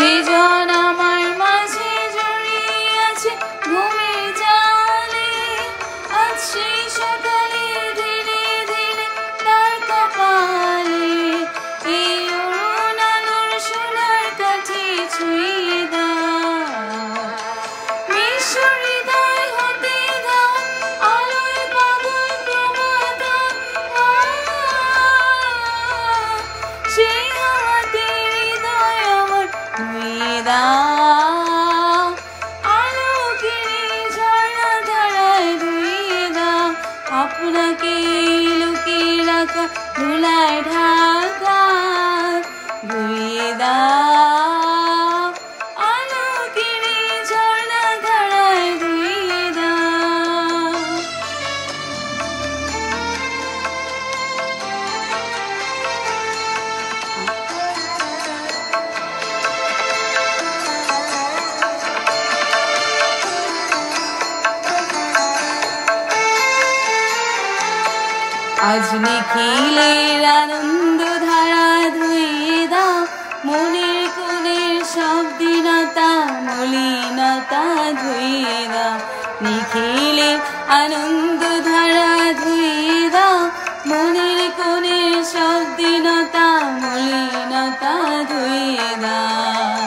সৃজন আমার মাঝে জড়িয়ে আছে ঘুমের জালে। আজ সেই সকালে ধীরে ধীরে তার কপালে এই অরুণ আলোর সোনার কাঠি ছুঁয়ে দাও। বিশ্ব হৃদয় হতে দাও আলোয় পাগল প্রভাতা। সেই হাওয়াতে হৃদয় আমার ধুয়ে দাও। আলোকিনী ঝর্ণা ধারায় ধুয়ে দাও। আপনাকে লুকিয়ে রাখা ধুলায় ঢাকা ধুয়ে দাও। আলোকিনী ঝর্ণা ধারায় ধুয়ে দাও। আজ নিখিলের আনন্দ ধারা ধুয়ে দাও। মনের কোণের সব দীনতা মলিনতা ধুয়ে দাও। নিখিলের আনন্দ ধারা ধুয়ে দাও। মনের কোণের সব দীনতা মলিনতা ধুয়ে দাও।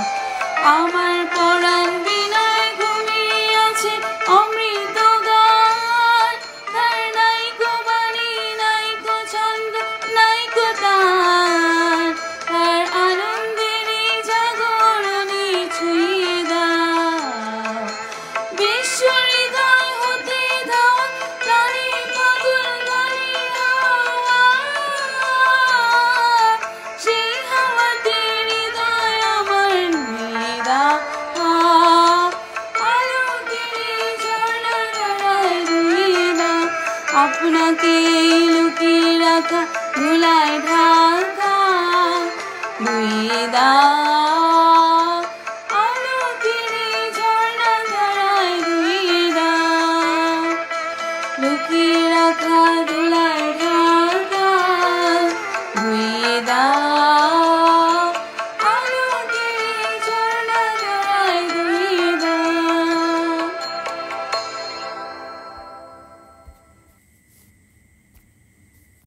আমার পরাণ বিনায় ঘুমিয়ে আছে অমৃত গান। তার নাইকো বাণী নাইকো ছন্দ নাইকো তান। তার আনন্দেরই জাগরণে ছুঁয়ে দাও। বিশ্ব হৃদয় হতে দাও প্রাণে পাগল গানে হাওয়া। সেই হাওয়াতে হৃদয় আমার নিয়ে দাও। আলোকিনী ঝর্ণা ধারায় ধুয়ে দাও। আপনাকে লুকিয়ে রাখা ধুলায় ঢাকা ধুয়ে দাও।